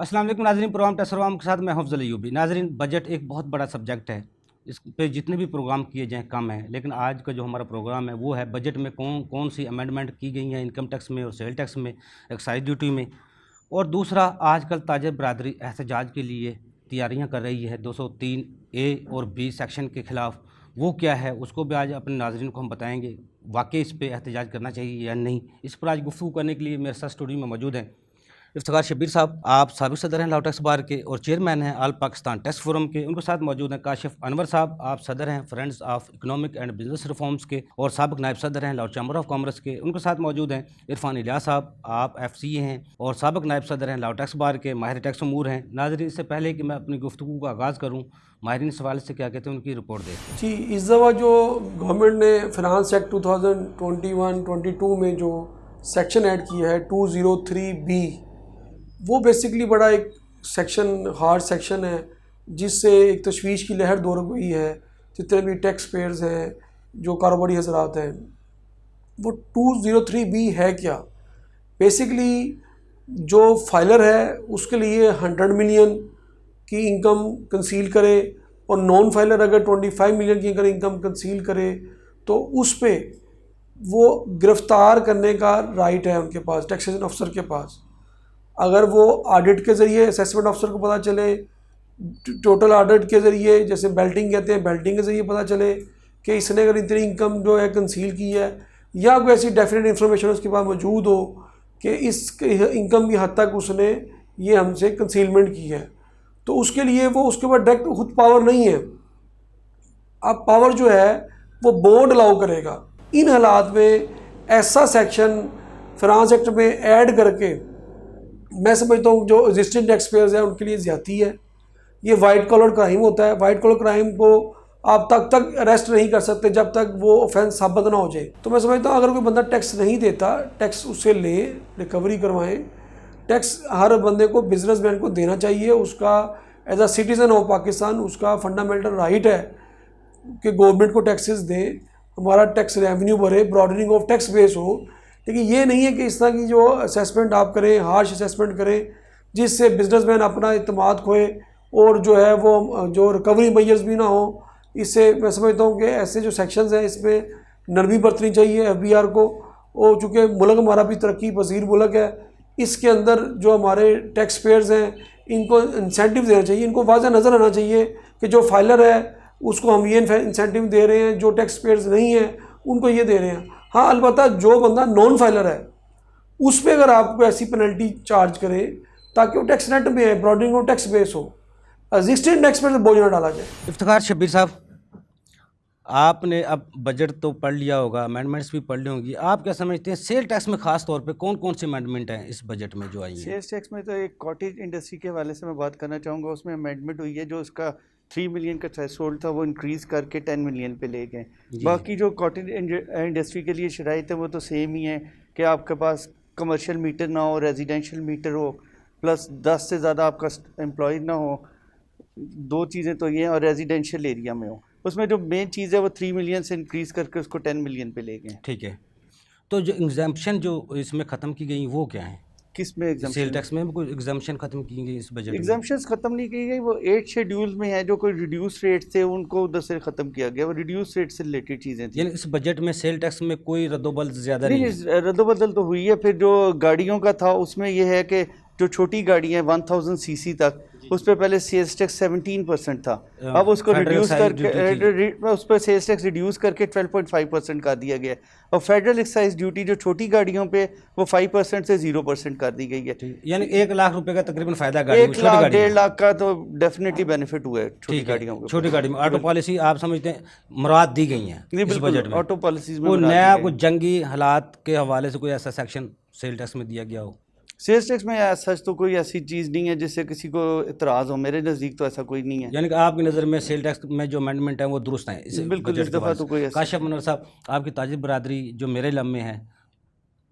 अस्सलाम वालेकुम नाज़रीन, प्रोग्राम टेस्टरवाम के साथ मैं अफजल अयूबी। नाज़रीन, बजट एक बहुत बड़ा सब्जेक्ट है। इस पे जितने भी प्रोग्राम किए जाएँ कम है, लेकिन आज का जो हमारा प्रोग्राम है वो है बजट में कौन कौन सी अमेंडमेंट की गई हैं इनकम टैक्स में और सेल टैक्स में, एक्साइज ड्यूटी में। और दूसरा, आजकल ताजिर बरादरी एहतजाज के लिए तैयारियाँ कर रही है 203 ए और बी सेक्शन के ख़िलाफ़। वो क्या है उसको भी आज अपने नाज़रीन को हम बताएँगे, वाकई इस पे एहतजाज करना चाहिए या नहीं। इस पर आज गुफ्तगू करने के लिए मेरे साथ स्टूडियो में मौजूद हैं इफ्तिखार शब्बीर साहब, आप साबिक सदर हैं लॉ टैक्स बार के और चेयरमैन हैं ऑल पाकिस्तान टैक्स फोरम के। उनके साथ मौजूद हैं काशिफ अनवर साहब, आप सदर हैं friends of economic and business reforms के और साबिक नायब सदर हैं लॉ चैम्बर ऑफ कॉमर्स के। उनके साथ मौजूद हैं इरफान इलियास साहब, आप FCA हैं और साबिक नायब सदर हैं लॉ टैक्स बार के, माहिर टैक्स अमूर हैं। नाज़रीन, इससे पहले कि मैं अपनी गुफ्तगू का आगाज़ करूँ, माहिरीन इस हवाले से क्या कहते हैं उनकी रिपोर्ट दें। जी, इस दफ़ा जो गवर्नमेंट ने फिनांस एक्ट 2021-22 में जो सेक्शन ऐड किया है 203B, वो बेसिकली बड़ा एक सेक्शन, हार्ड सेक्शन है, जिससे एक तशवीश की लहर दौड़ गई है। जितने भी टैक्स पेयर्स हैं, जो कारोबारी हजरात हैं, वो 203B है क्या। बेसिकली जो फाइलर है उसके लिए 100 मिलियन की इनकम कंसील करे और नॉन फाइलर अगर 25 मिलियन की अगर इनकम कंसील करे तो उस पे वो गिरफ्तार करने का राइट है उनके पास, टैक्सेशन अफसर के पास। अगर वो ऑडिट के ज़रिए असेसमेंट अफसर को पता चले, टोटल ऑडिट के ज़रिए, जैसे बेल्टिंग कहते हैं, बेल्टिंग के ज़रिए पता चले कि इसने अगर इतनी इनकम जो है कंसील की है, या कोई ऐसी डेफिनेट इन्फॉर्मेशन उसके पास मौजूद हो कि इस इनकम की हद तक उसने ये हमसे कंसीलमेंट की है, तो उसके लिए वो उसके ऊपर डायरेक्ट खुद पावर नहीं है। अब पावर जो है वो बोर्ड अलाउ करेगा। इन हालात में ऐसा सेक्शन फिनांस एक्ट में ऐड करके मैं समझता हूँ जो एग्जिस्टिंग टैक्स पेयर्स हैं उनके लिए ज़्यादती है। ये वाइट कॉलर क्राइम होता है। वाइट कॉलर क्राइम को आप तब तक अरेस्ट नहीं कर सकते जब तक वो ऑफेंस साबित ना हो जाए। तो मैं समझता हूँ अगर कोई बंदा टैक्स नहीं देता, टैक्स उससे लें, रिकवरी करवाएं। टैक्स हर बंदे को, बिजनेसमैन को देना चाहिए। उसका as a citizen of Pakistan उसका फंडामेंटल राइट है कि गवर्नमेंट को टैक्सेस दें, हमारा टैक्स रेवेन्यू बढ़े, ब्रॉडनिंग ऑफ टैक्स बेस हो। लेकिन ये नहीं है कि इस तरह की जो असेसमेंट आप करें, हार्श असेसमेंट करें, जिससे बिजनेसमैन अपना इत्मीनाद खोए और जो है वो जो रिकवरी मेजर्स भी ना हो। इससे मैं समझता हूँ कि ऐसे जो सेक्शंस हैं इसमें नरमी बरतनी चाहिए FBR को। और चूँकि मुल्क हमारा भी तरक्की पजीर मुल्क है, इसके अंदर जो हमारे टैक्स पेयर्स हैं इनको इंसेंटिव देना चाहिए। इनको वाज़ह नज़र आना चाहिए कि जो फाइलर है उसको हम ये इंसेंटिव दे रहे हैं, जो टैक्स पेयर्स नहीं हैं उनको ये दे रहे हैं। हाँ, अलबत्ता जो बंदा नॉन फाइलर है उस पर अगर आपको ऐसी पेनल्टी चार्ज करें ताकि वो टैक्स नेट में है, ब्रॉडनिंग और टैक्स बेस हो, एग्जिस्टिंग टैक्स पर बोझ ना डाला जाए। इफ्तिखार शब्बीर साहब, आपने अब बजट तो पढ़ लिया होगा, अमेंडमेंट्स भी पढ़ ली होंगी, आप क्या समझते हैं सेल टैक्स में खास तौर पे कौन कौन सी अमेंडमेंट हैं इस बजट में जो आई हैं? सेल्स टैक्स में तो एक कॉटेज इंडस्ट्री के हवाले से मैं बात करना चाहूँगा। उसमें अमेंडमेंट हुई है, जो उसका 3 मिलियन का थ्रेशोल्ड था वो इंक्रीज़ करके 10 मिलियन पे ले गए। बाकी जो कॉटेज इंडस्ट्री के लिए शराइत है वो तो सेम ही है कि आपके पास कमर्शियल मीटर ना हो, रेजिडेंशियल मीटर हो, प्लस 10 से ज़्यादा आपका एम्प्लॉय ना हो। दो चीज़ें तो ये हैं, और रेजिडेंशियल एरिया में हो। उसमें जो मेन चीज़ है वो 3 मिलियन से इंक्रीज़ करके उसको 10 मिलियन पे ले गए। ठीक है, तो जो एग्जाम्पशन जो इसमें ख़त्म की गई वो क्या है? किस में एग्जाम्पशन? सेल टैक्स में कोई एग्जाम्पशन ख़त्म की गई इस बजट में? एग्जाम्पशंस ख़त्म नहीं की गई, वो 8 शेड्यूल में है। जो कोई रिड्यूस रेट थे उनको उधर से ख़त्म किया गया, वो रिड्यूस रेट से रिलेटेड चीज़ें थी। यानी इस बजट में सेल टैक्स में कोई रद्दोबदल ज़्यादा नहीं है? रद्दोबदल तो हुई है। फिर जो गाड़ियों का था उसमें यह है कि जो छोटी गाड़ियाँ 1000 सीसी तक, उस पर पहले सेल्स टैक्स 17% था। अब उसको रिड्यूस करके उस पर सेल्स टैक्स रिड्यूस करके 12.5% कर दिया गया है। और फेडरल एक्साइज ड्यूटी जो छोटी गाड़ियों पे वो 5% से 0% कर दी गई है। यानी 1 लाख रुपए का तकरीबन फ़ायदा गाड़ी 1 लाख 1.5 लाख का तो डेफिनेटली बेनिफिट हुआ है छोटी गाड़ियों को। छोटी गाड़ी में ऑटो पॉलिसी आप समझते हैं मुराद दी गई हैं इस बजट में? ऑटो पॉलिसीज में कोई नया कुछ जंगी हालात के हवाले से कोई ऐसा सेक्शन सेल टैक्स में दिया गया हो? सेल्स टैक्स में सच तो कोई ऐसी चीज़ नहीं है जिससे किसी को इतराज़ हो। मेरे नज़दीक तो ऐसा कोई नहीं है। यानी कि आपकी नज़र में सेल टैक्स में जो अमेंडमेंट है वो दुरुस्त हैं? बिल्कुल, इस दफ़ा तो कोई काशिफ अनवर साहब, आपकी ताजिर बरादरी जो मेरे लम में है,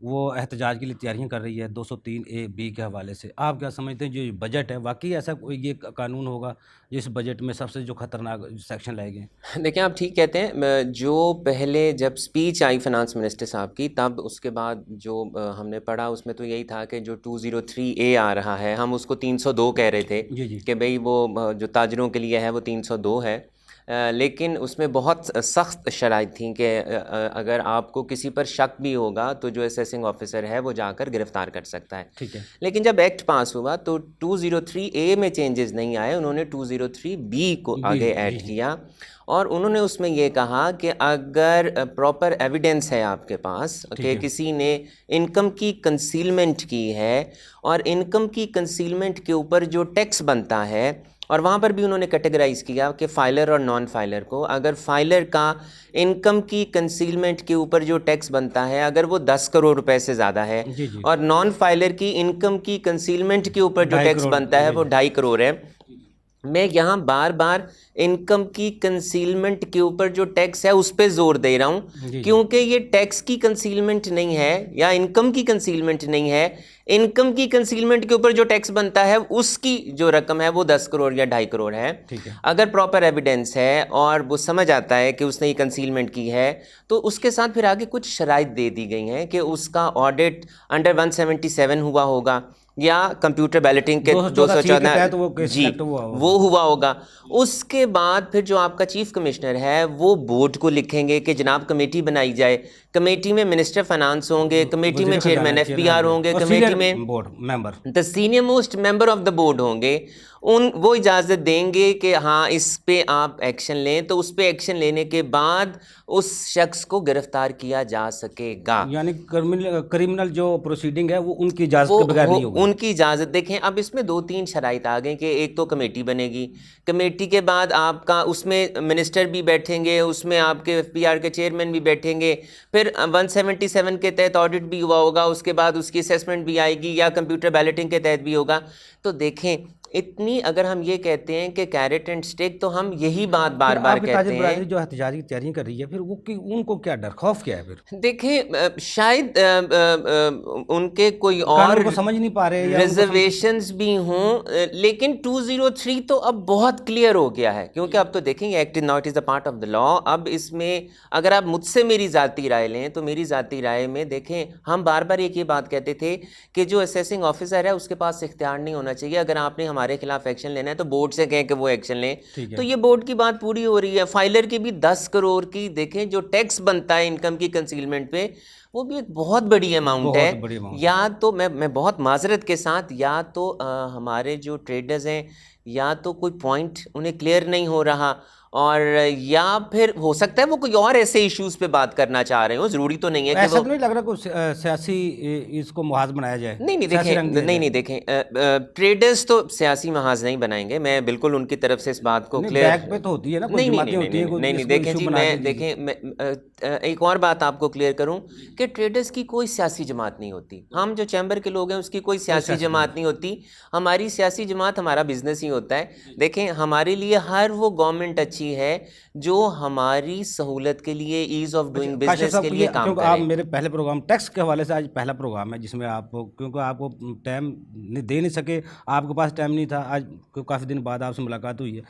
वो एहतजाज के लिए तैयारियां कर रही है 203A(B) के हवाले से। आप क्या समझते हैं जो ये बजट है वाकई ऐसा कोई ये कानून होगा जिस बजट में सबसे जो खतरनाक सेक्शन लाए गए हैं? देखिए, आप ठीक कहते हैं। जो पहले जब स्पीच आई फाइनेंस मिनिस्टर साहब की, तब उसके बाद जो हमने पढ़ा उसमें तो यही था कि जो 203A आ रहा है, हम उसको 302 कह रहे थे जी जी कि भाई वो जो ताजरों के लिए है वो 302 है। लेकिन उसमें बहुत सख्त शराइत थी कि अगर आपको किसी पर शक भी होगा तो जो असेसिंग ऑफिसर है वो जाकर गिरफ़्तार कर सकता है। ठीक है। लेकिन जब एक्ट पास हुआ तो 203A में चेंजेस नहीं आए, उन्होंने 203B को आगे ऐड किया और उन्होंने उसमें ये कहा कि अगर प्रॉपर एविडेंस है आपके पास कि किसी ने इनकम की कंसीलमेंट की है और इनकम की कंसीलमेंट के ऊपर जो टैक्स बनता है, और वहाँ पर भी उन्होंने कैटेगराइज़ किया कि फाइलर और नॉन फाइलर को, अगर फाइलर का इनकम की कंसीलमेंट के ऊपर जो टैक्स बनता है अगर वो 10 करोड़ रुपए से ज़्यादा है और नॉन फाइलर की इनकम की कंसीलमेंट के ऊपर जो टैक्स बनता है वो 2.5 करोड़ है। मैं यहाँ बार बार इनकम की कंसीलमेंट के ऊपर जो टैक्स है उस पर जोर दे रहा हूँ, क्योंकि ये टैक्स की कंसीलमेंट नहीं है या इनकम की कंसीलमेंट नहीं है। इनकम की कंसीलमेंट के ऊपर जो टैक्स बनता है उसकी जो रकम है वो 10 करोड़ या 2.5 करोड़ है। अगर प्रॉपर एविडेंस है और वो समझ आता है कि उसने ये कंसीलमेंट की है तो उसके साथ फिर आगे कुछ शराइत दे दी गई हैं कि उसका ऑडिट अंडर 177 हुआ होगा या कंप्यूटर बैलेटिंग के 214 जी वो हुआ होगा। उसके बाद फिर जो आपका चीफ कमिश्नर है वो बोर्ड को लिखेंगे कि जनाब कमेटी बनाई जाए, कमेटी में मिनिस्टर फाइनेंस होंगे, कमेटी में चेयरमैन FBR होंगे, कमेटी में board member the senior most member of the board होंगे। वो इजाज़त देंगे कि हाँ इस पे आप एक्शन लें, तो उस पे एक्शन लेने के बाद उस शख्स को गिरफ्तार किया जा सकेगा। यानी क्रिमिनल जो प्रोसीडिंग है वो उनकी इजाज़त के बगैर नहीं होगी। उनकी इजाज़त देखें। अब इसमें 2-3 शराइत आ गई कि एक तो कमेटी बनेगी, कमेटी के बाद आपका उसमें मिनिस्टर भी बैठेंगे, उसमें आपके FBR के चेयरमैन भी बैठेंगे, फिर 177 के तहत ऑडिट भी हुआ होगा, उसके बाद उसकी असेसमेंट भी आएगी या कंप्यूटर बैलेटिंग के तहत भी होगा। तो देखें इतनी अगर हम ये कहते हैं कि कैरेट एंड स्टिक, तो हम यही बात बार बार कहते हैं। जो एहतजाज की तैयारियां कर रही है फिर वो उनको क्या डर खौफ क्या है? फिर देखें शायद उनके कोई और को समझ नहीं पा रहे रिजर्वेशंस भी हों, लेकिन 203 तो अब बहुत क्लियर हो गया है, क्योंकि अब तो देखेंगे act not is a part of the law. अब इसमें अगर आप मुझसे मेरी ज़ाती राय लें तो मेरी ज़ाती राय में देखें, हम बार बार एक ये बात कहते थे कि जो असेसिंग ऑफिसर है उसके पास इख्तियार नहीं होना चाहिए। अगर आपने हमारे खिलाफ एक्शन लेना है तो बोर्ड से कहें कि वो एक्शन लें। तो ये बोर्ड की बात पूरी हो रही है। फाइलर की भी 10 करोड़ की देखें जो टैक्स बनता है इनकम की कंसीलमेंट पे, वो भी एक बहुत बड़ी अमाउंट है। या तो मैं बहुत माजरत के साथ, या तो हमारे जो ट्रेडर्स हैं या तो कोई पॉइंट उन्हें क्लियर नहीं हो रहा, और या फिर हो सकता है वो कोई और ऐसे इश्यूज पे बात करना चाह रहे हो। जरूरी तो नहीं है कि ऐसा तो नहीं लग रहा कुछ सियासी इसको महाज बनाया जाए। नहीं देखें ट्रेडर्स तो सियासी महाज नहीं बनाएंगे। मैं बिल्कुल उनकी तरफ से इस बात को क्लियर, बैक पे तो होती है ना, नहीं देखें जी, मैं देखें एक और बात आपको क्लियर करूं कि ट्रेडर्स की कोई सियासी जमात नहीं होती। हम जो चैम्बर के लोग हैं उसकी कोई सियासी जमात नहीं होती। हमारी सियासी जमात हमारा बिजनेस ही होता है। देखें हमारे लिए हर वो गवर्नमेंट अच्छी है जो हमारी सहूलत के लिए, ईज ऑफ डूइंग बिजनेस के लिए काम करे। आप मेरे पहले प्रोग्राम टैक्स के हवाले से, आज पहला प्रोग्राम है जिसमें आप, क्योंकि आपको टाइम दे नहीं सके, आपके पास टाइम नहीं था, आज काफ़ी दिन बाद आपसे मुलाकात हुई है।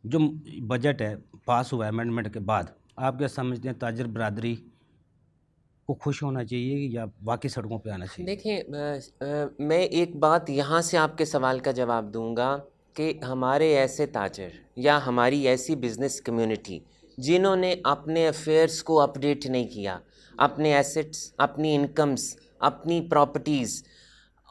जो बजट है पास हुआ है अमेंडमेंट के बाद, आप क्या समझते हैं ताजर बरादरी को खुश होना चाहिए या वाकई सड़कों पे आना चाहिए? देखिए मैं एक बात यहाँ से आपके सवाल का जवाब दूंगा कि हमारे ऐसे ताजर या हमारी ऐसी बिज़नेस कम्युनिटी जिन्होंने अपने अफेयर्स को अपडेट नहीं किया, अपने एसेट्स, अपनी इनकम्स, अपनी प्रॉपर्टीज़,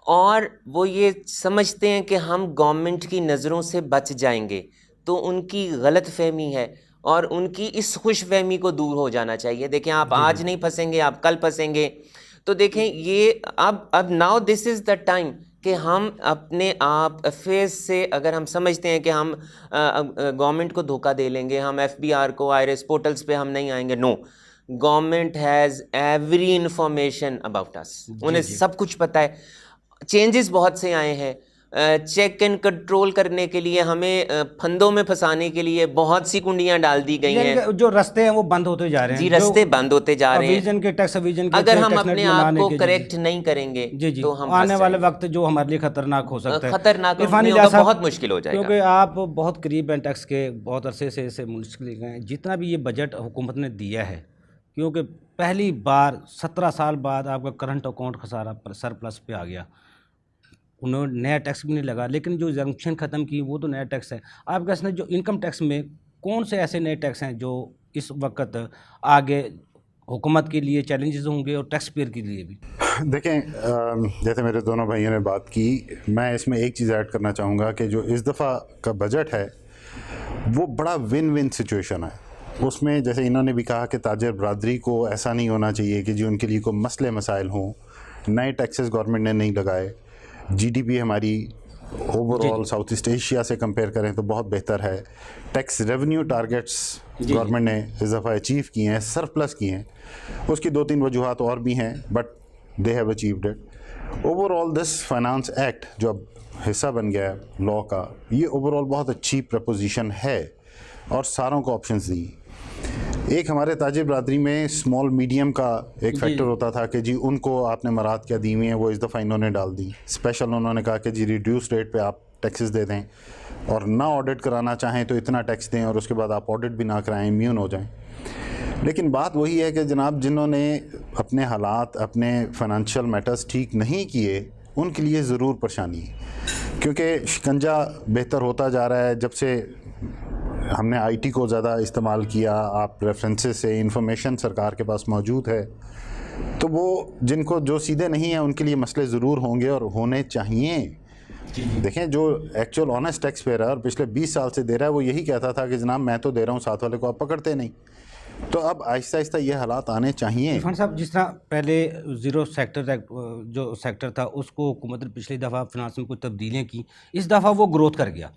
और वो ये समझते हैं कि हम गवर्नमेंट की नज़रों से बच जाएंगे, तो उनकी गलत फहमी है और उनकी इस खुश फहमी को दूर हो जाना चाहिए। देखें आप आज नहीं फंसेंगे, आप कल फंसेंगे। तो देखें ये अब now this is the time कि हम अपने आप अफेयर्स से, अगर हम समझते हैं कि हम गवर्नमेंट को धोखा दे लेंगे, हम FBR को IRS पोर्टल्स पे हम नहीं आएंगे, no, government has every information about us. उन्हें सब कुछ पता है। चेंजेस बहुत से आए हैं। चेक एंड कंट्रोल करने के लिए, हमें फंदों में फंसाने के लिए बहुत सी कुंडियां डाल दी गई यानी हैं। कि जो रास्ते हैं वो बंद होते जा रहे हैं। जी, रास्ते बंद होते जा रहे हैं। अविजन के टैक्स अविजन के अगर हम टैक्स अपने नेट आप बनाने को के- करेक्ट नहीं करेंगे जी जी तो हम आने फंस वाले जाएंगे। वक्त जो हमारे लिए खतरनाक हो सकता है। खतरनाक इरफान होगा, इलियास साहब, बहुत मुश्किल हो जाएगा। क्योंकि आप बहुत करीब हैं टैक्स के, बहुत अरसे से इसे मुश्किल गए हैं। जितना भी ये बजट हुकूमत ने दिया है, क्योंकि पहली बार 17 साल बाद आपका करंट अकाउंट खसारा सरप्लस पे आ गया। उन्होंने नया टैक्स भी नहीं लगा, लेकिन जो एग्जामिशन ख़त्म की वो तो नया टैक्स है। आपके पास जो इनकम टैक्स में कौन से ऐसे नए टैक्स हैं जो इस वक्त आगे हुकूमत के लिए चैलेंजेस होंगे और टैक्स पेयर के लिए भी? देखें, जैसे मेरे दोनों भाइयों ने बात की, मैं इसमें एक चीज़ ऐड करना चाहूँगा कि जो इस दफ़ा का बजट है वो बड़ा विन विन सिचुएशन है। उसमें जैसे इन्होंने भी कहा कि ताजर बरादरी को ऐसा नहीं होना चाहिए कि जी उनके लिए कोई मसले मसाइल हों, नए टैक्सेस गवर्नमेंट ने नहीं लगाए, जीडीपी हमारी ओवरऑल साउथ ईस्ट एशिया से कंपेयर करें तो बहुत बेहतर है, टैक्स रेवेन्यू टारगेट्स गवर्नमेंट ने इस दफ़ा अचीव किए हैं, सरप्लस किए हैं। उसकी 2-3 वजूहात और भी हैं, but they have achieved it. Overall this finance act जो अब हिस्सा बन गया है लॉ का, ये ओवरऑल बहुत अच्छी प्रपोजिशन है और सारों को ऑप्शंस दी। एक हमारे ताजिर बरादरी में स्मॉल मीडियम का एक फैक्टर होता था कि जी उनको आपने मराद क्या दी हुई हैं, वो इस दफ़ा इन्होंने डाल दी। स्पेशल उन्होंने कहा कि जी रिड्यूस रेट पे आप टैक्सेस दे दें और ना ऑडिट कराना चाहें तो इतना टैक्स दें और उसके बाद आप ऑडिट भी ना कराएं, इम्यून हो जाएं। लेकिन बात वही है कि जनाब जिन्होंने अपने हालात, अपने फाइनेंशियल मैटर्स ठीक नहीं किए, उनके लिए ज़रूर परेशानी है, क्योंकि शिकंजा बेहतर होता जा रहा है। जब से हमने आईटी को ज़्यादा इस्तेमाल किया, आप रेफरेंसेस से इंफॉर्मेशन सरकार के पास मौजूद है, तो वो जिनको जो सीधे नहीं हैं उनके लिए मसले ज़रूर होंगे और होने चाहिए। देखें, जो एक्चुअल ऑनेस्ट टैक्स पेयर है और पिछले 20 साल से दे रहा है, वो यही कहता था कि जनाब मैं तो दे रहा हूँ, साथ वाले को आप पकड़ते नहीं। तो अब आहिस्ता आहिस्ता ये हालात आने चाहिए। इरफान साहब, जिस तरह पहले ज़ीरो सेक्टर जो सेक्टर था उसको हुकूमत ने पिछली दफ़ा फिनांस में कुछ तब्दीलियाँ की, इस दफ़ा वो ग्रोथ कर गया।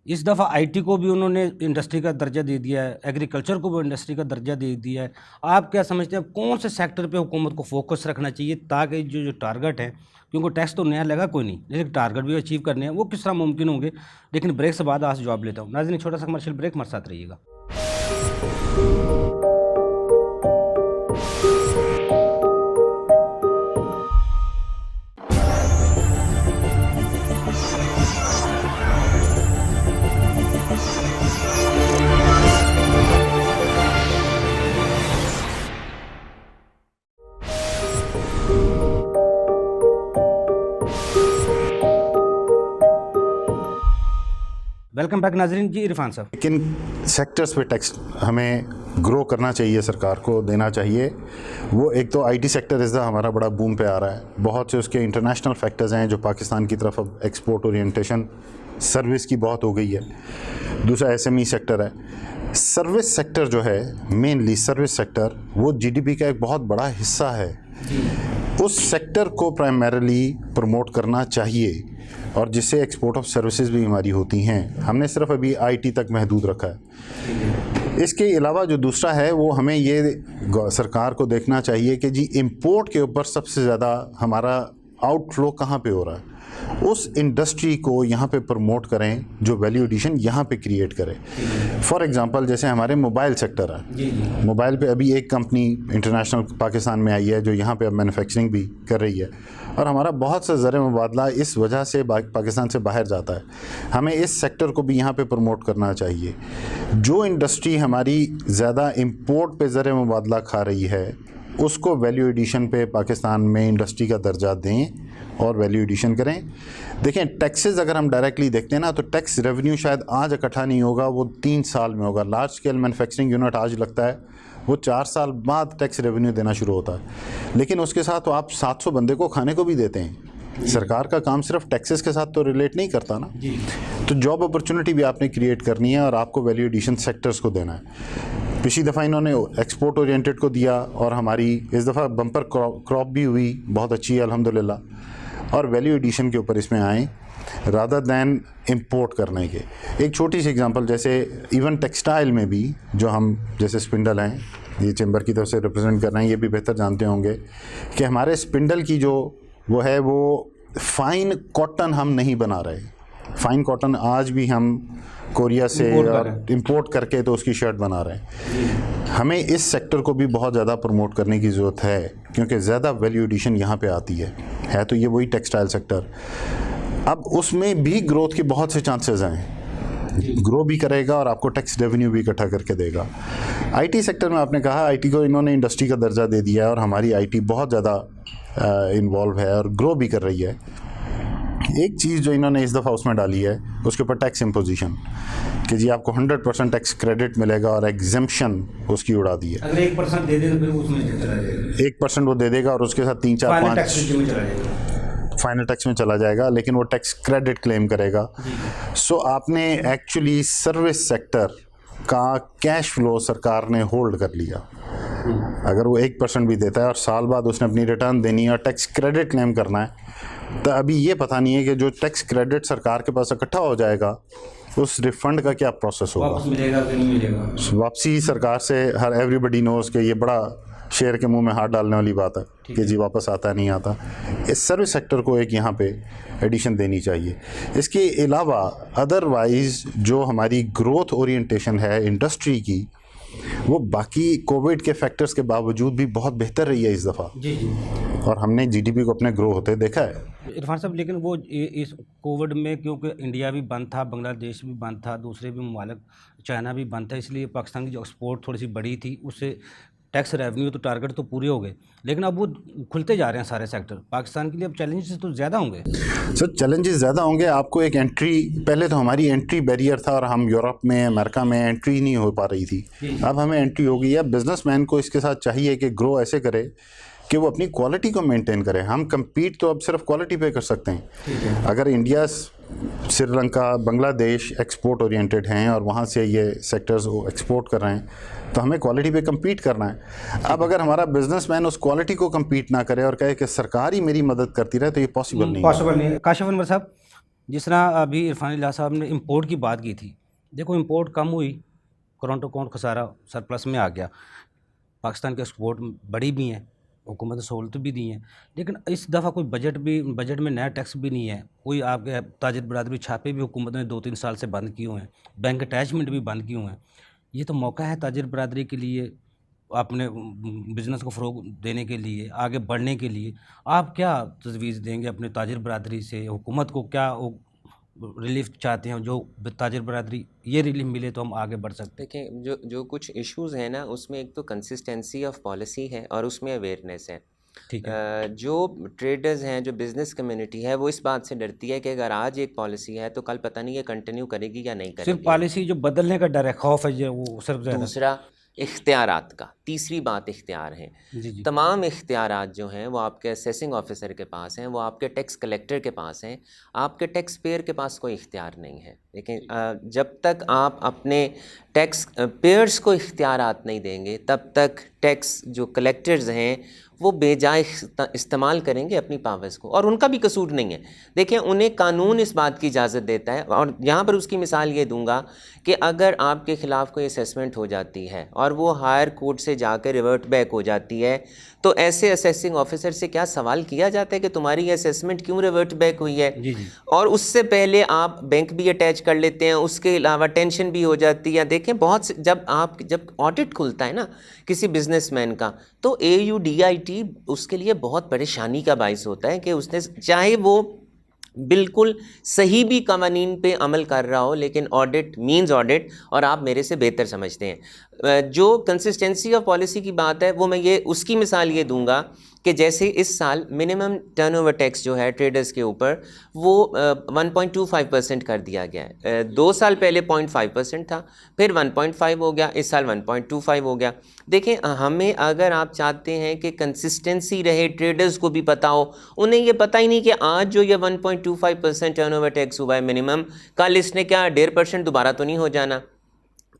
इस दफ़ा आईटी को भी उन्होंने इंडस्ट्री का दर्जा दे दिया है, एग्रीकल्चर को भी इंडस्ट्री का दर्जा दे दिया है। आप क्या समझते हैं कौन से सेक्टर पे हुकूमत को फोकस रखना चाहिए ताकि जो टारगेट है, क्योंकि टैक्स तो नया लगा कोई नहीं, लेकिन टारगेट भी अचीव करने हैं, वो किस तरह मुमकिन होंगे? लेकिन ब्रेक से बाद आज जवाब लेता हूँ। नाज़रीन, छोटा सा कमर्शियल ब्रेक, हमारे साथ रहिएगा। वेलकम बैक नाजरीन। जी इरफान साहब, किन सेक्टर्स पे टैक्स हमें ग्रो करना चाहिए, सरकार को देना चाहिए? वो एक तो आईटी सेक्टर इस हमारा बड़ा बूम पे आ रहा है, बहुत से उसके इंटरनेशनल फैक्टर्स हैं जो पाकिस्तान की तरफ अब एक्सपोर्ट ओरिएंटेशन सर्विस की बहुत हो गई है। दूसरा एसएमई सेक्टर है। सर्विस सेक्टर जो है, मेनली सर्विस सेक्टर, वो जीडीपी का एक बहुत बड़ा हिस्सा है। उस सेक्टर को प्राइमरीली प्रमोट करना चाहिए और जिससे एक्सपोर्ट ऑफ सर्विसेज भी हमारी होती हैं। हमने सिर्फ अभी आईटी तक महदूद रखा है। इसके अलावा जो दूसरा है वो हमें ये सरकार को देखना चाहिए कि जी इंपोर्ट के ऊपर सबसे ज़्यादा हमारा आउटफ्लो कहाँ पे हो रहा है, उस इंडस्ट्री को यहाँ पे प्रमोट करें जो वैल्यू एडिशन यहाँ पे क्रिएट करे। फॉर एग्जांपल जैसे हमारे मोबाइल सेक्टर है, मोबाइल पे अभी एक कंपनी इंटरनेशनल पाकिस्तान में आई है जो यहाँ पे अब मैन्युफैक्चरिंग भी कर रही है और हमारा बहुत सा ज़र मुबादला इस वजह से पाकिस्तान से बाहर जाता है। हमें इस सेक्टर को भी यहाँ पे प्रमोट करना चाहिए। जो इंडस्ट्री हमारी ज़्यादा इम्पोर्ट पे ज़र मुबादला खा रही है उसको वैल्यू एडिशन पे पाकिस्तान में इंडस्ट्री का दर्जा दें और वैल्यू एडिशन करें। देखें, टैक्सेस अगर हम डायरेक्टली देखते हैं ना तो टैक्स रेवेन्यू शायद आज इकट्ठा नहीं होगा, वो 3 साल में होगा। लार्ज स्केल मैन्युफैक्चरिंग यूनिट आज लगता है वो 4 साल बाद टैक्स रेवेन्यू देना शुरू होता है, लेकिन उसके साथ तो आप 700 बंदे को खाने को भी देते हैं। सरकार का काम सिर्फ टैक्सेस के साथ तो रिलेट नहीं करता ना। तो जॉब अपॉर्चुनिटी भी आपने क्रिएट करनी है और आपको वैल्यू एडिशन सेक्टर्स को देना है। पिछली दफ़ा इन्होंने एक्सपोर्ट ओरिएंटेड को दिया और हमारी इस दफ़ा बम्पर क्रॉप भी हुई, बहुत अच्छी है अल्हम्दुलिल्लाह। और वैल्यू एडिशन के ऊपर इसमें आए रादर दैन इंपोर्ट करने के। एक छोटी सी एग्जांपल, जैसे इवन टेक्सटाइल में भी जो हम जैसे स्पिंडल हैं, ये चैम्बर की तरफ से रिप्रेजेंट कर रहे हैं, ये भी बेहतर जानते होंगे कि हमारे स्पिंडल की जो वो है वो फाइन कॉटन हम नहीं बना रहे। फाइन कॉटन आज भी हम कोरिया से इंपोर्ट करके तो उसकी शर्ट बना रहे हैं। हमें इस सेक्टर को भी बहुत ज़्यादा प्रमोट करने की ज़रूरत है, क्योंकि ज़्यादा वैल्यू एडिशन यहाँ पे आती है तो ये वही टेक्सटाइल सेक्टर। अब उसमें भी ग्रोथ के बहुत से चांसेस हैं, ग्रो भी करेगा और आपको टैक्स रेवेन्यू भी इकट्ठा करके देगा। आईटी सेक्टर में आपने कहा आईटी को इन्होंने इंडस्ट्री का दर्जा दे दिया है और हमारी आईटी बहुत ज़्यादा इन्वॉल्व है और ग्रो भी कर रही है। एक चीज़ जो इन्होंने इस दफ़ा उसमें डाली है उसके ऊपर टैक्स इम्पोजिशन, कि जी आपको 100% टैक्स क्रेडिट मिलेगा और एग्जेम्पशन उसकी उड़ा दी है। अगर 1% दे दे तो फिर उसमें चला जाएगा, 1% वो दे देगा और उसके साथ 3 4 5 फाइनल टैक्स में चला जाएगा, लेकिन वो टैक्स क्रेडिट क्लेम करेगा। सो आपने एक्चुअली सर्विस सेक्टर का कैश फ्लो सरकार ने होल्ड कर लिया। अगर वो 1% भी देता है और साल बाद उसने अपनी रिटर्न देनी है और टैक्स क्रेडिट क्लेम करना है, तो अभी ये पता नहीं है कि जो टैक्स क्रेडिट सरकार के पास इकट्ठा हो जाएगा उस रिफंड का क्या प्रोसेस होगा, वापस मिलेगा कि नहीं मिलेगा। वापसी सरकार से हर एवरीबडी नोज के ये बड़ा शेर के मुंह में हाथ डालने वाली बात है कि जी वापस आता नहीं आता। इस सर्विस सेक्टर को एक यहाँ पे एडिशन देनी चाहिए। इसके अलावा अदरवाइज जो हमारी ग्रोथ ओरिएंटेशन है इंडस्ट्री की, वो बाकी कोविड के फैक्टर्स के बावजूद भी बहुत बेहतर रही है इस दफ़ा। जी जी। और हमने जीडीपी को अपने ग्रो होते देखा है। इरफान साहब, लेकिन वो इस कोविड में क्योंकि इंडिया भी बंद था, बांग्लादेश भी बंद था, दूसरे भी ममालिक, चाइना भी बंद था, इसलिए पाकिस्तान की जो एक्सपोर्ट थोड़ी सी बड़ी थी, उससे टैक्स रेवेन्यू तो टारगेट तो पूरे हो गए, लेकिन अब वो खुलते जा रहे हैं सारे सेक्टर। पाकिस्तान के लिए अब चैलेंजेस तो ज़्यादा होंगे। सर चैलेंजेस ज़्यादा होंगे। आपको एक एंट्री, पहले तो हमारी एंट्री बैरियर था और हम यूरोप में, अमेरिका में एंट्री नहीं हो पा रही थी। अब हमें एंट्री हो गई है। बिजनेसमैन को इसके साथ चाहिए कि ग्रो ऐसे करे कि वो अपनी क्वालिटी को मेंटेन करे। हम compete तो अब सिर्फ क्वालिटी पे कर सकते हैं। अगर India, Sri Lanka, Bangladesh export oriented हैं और वहाँ से ये सेक्टर्स एक्सपोर्ट कर रहे हैं, तो हमें क्वालिटी पे compete करना है। अब अगर हमारा बिजनेसमैन उस क्वालिटी को compete ना करे और कहे कि सरकार ही मेरी मदद करती रहे, तो ये पॉसिबल नहीं है। काशिफ अनवर साहब, जिस तरह अभी इरफान इलाहा साहब ने इम्पोर्ट की बात की थी, देखो इम्पोर्ट कम हुई, करंट अकाउंट खसारा सरप्लस में आ गया, पाकिस्तान के एक्सपोर्ट बड़ी भी हैं, हुकूमत ने सहूलत भी दी हैं, लेकिन इस दफ़ा कोई बजट में नया टैक्स भी नहीं है। कोई आपके ताजिर बरादरी छापे भी हुकूमत ने 2-3 साल से बंद किए हुए हैं, बैंक अटैचमेंट भी बंद किए हुए हैं। ये तो मौका है ताजिर बरादरी के लिए, अपने बिज़नेस को फ़रोग़ देने के लिए, आगे बढ़ने के लिए। आप क्या तजवीज़ देंगे अपने ताजिर बरादरी से? हुकूमत को क्या रिलीफ चाहते हैं, जो ताजिर बरादरी ये रिलीफ मिले तो हम आगे बढ़ सकते हैं? देखिए, जो कुछ इश्यूज़ हैं ना, उसमें एक तो कंसिस्टेंसी ऑफ पॉलिसी है और उसमें अवेयरनेस है। ठीक है। जो ट्रेडर्स हैं, जो बिज़नेस कम्युनिटी है, वो इस बात से डरती है कि अगर आज एक पॉलिसी है तो कल पता नहीं ये कंटिन्यू करेगी या नहीं करेगी। सिर्फ पॉलिसी जो बदलने का डर है, खौफ है, जो वो सिर्फ ज़्यादा। दूसरा इख्तियारात का, तीसरी बात इख्तियार है। जी जी। तमाम इख्तियारात जो हैं वो आपके असेसिंग ऑफिसर के पास हैं, वो आपके टैक्स कलेक्टर के पास हैं, आपके टैक्स पेयर के पास कोई इख्तियार नहीं है। लेकिन जब तक आप अपने टैक्स पेयर्स को इख्तियारात नहीं देंगे, तब तक टैक्स जो कलेक्टर्स हैं वो बेजाय इस्तेमाल करेंगे अपनी पावर्स को, और उनका भी कसूर नहीं है। देखिए, उन्हें कानून इस बात की इजाज़त देता है, और यहाँ पर उसकी मिसाल ये दूंगा कि अगर आपके ख़िलाफ़ कोई असेसमेंट हो जाती है और वो हायर कोर्ट से जाकर रिवर्ट बैक हो जाती है, तो ऐसे असेसिंग ऑफिसर से क्या सवाल किया जाता है कि तुम्हारी असेसमेंट क्यों रिवर्ट बैक हुई है? जी जी। और और उससे पहले आप बैंक भी अटैच कर लेते हैं, उसके अलावा टेंशन भी हो जाती है। देखें, बहुत जब ऑडिट खुलता है ना किसी बिजनेसमैन का, तो AUDIT उसके लिए बहुत परेशानी का बाइस होता है कि उसने, चाहे वो बिल्कुल सही भी कवानीन पे अमल कर रहा हो, लेकिन ऑडिट मींस ऑडिट, और आप मेरे से बेहतर समझते हैं। जो कंसिस्टेंसी ऑफ पॉलिसी की बात है, वो मैं उसकी मिसाल ये दूंगा कि जैसे इस साल मिनिमम टर्नओवर टैक्स जो है ट्रेडर्स के ऊपर, वो 1.25% कर दिया गया है। 2 साल पहले 0.5% था, फिर 1.5 हो गया, इस साल 1.25 हो गया। देखें, हमें अगर आप चाहते हैं कि कंसिस्टेंसी रहे, ट्रेडर्स को भी पता हो, उन्हें ये पता ही नहीं कि आज जो ये 1.25% टर्नओवर टैक्स हुआ है मिनिमम, कल इसने क्या 1.5% दोबारा तो नहीं हो जाना।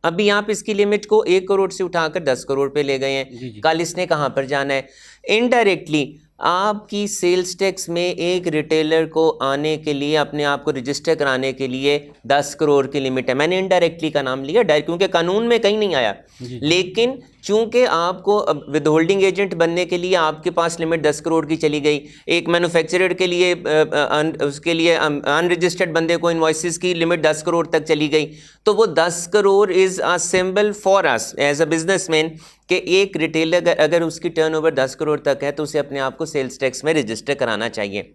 अभी आप इसकी लिमिट को 1 करोड़ से उठाकर 10 करोड़ पे ले गए हैं, कल इसने कहाँ पर जाना है? इनडायरेक्टली आपकी सेल्स टैक्स में एक रिटेलर को आने के लिए, अपने आप को रजिस्टर कराने के लिए 10 करोड़ की लिमिट है। मैंने इनडायरेक्टली का नाम लिया, क्योंकि कानून में कहीं नहीं आया, लेकिन चूंकि आपको विद होल्डिंग एजेंट बनने के लिए आपके पास लिमिट 10 करोड़ की चली गई, एक मैन्युफैक्चरर के लिए उसके लिए अनरजिस्टर्ड बंदे को इन्वॉइसेस की लिमिट 10 करोड़ तक चली गई, तो वो 10 crore is a symbol for us as a businessman कि एक रिटेलर अगर उसकी टर्नओवर 10 करोड़ तक है तो उसे अपने आप को सेल्स टैक्स में रजिस्टर कराना चाहिए।